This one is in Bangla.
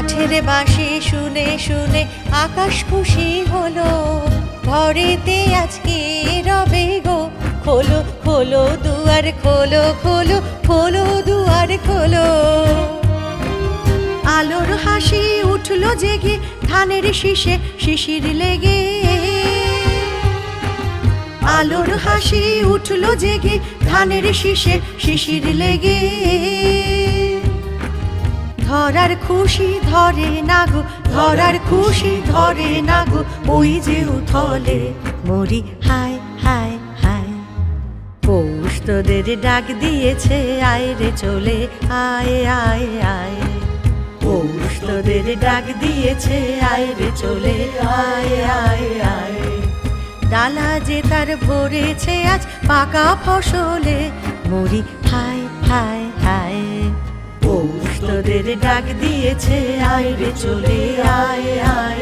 মাঠের বাঁশি শুনে শুনে আকাশ খুশি হলো, ঘরেতে আজকে রবে গো। খোলো খোলো দুয়ার খোলো, খোলো খোলো দুয়ার খোলো। আলোর হাসি উঠলো জেগে, ধানের শীষে শিশির লেগে। আলোর হাসি উঠলো জেগে, ধানের শীষে শিশির লেগে। ধরার খুশি ধরে না গো, ধরার খুশি ধরে না গো, ওই যে উথলে মরি হায় হায় হায়। পৌষ তোদের ডাক দিয়েছে, আয় রে চলে আয় আয় আয়। পৌষ তোদের ডাক দিয়েছে, আয় রে চলে আয় আয় আয়। ডালা যে তার ভরেছে আজ পাকা ফসলে, মরি হায় হায় হায়। পৌষ তোদের ডাক দিয়েছে, আয় রে চলে আয় আয়।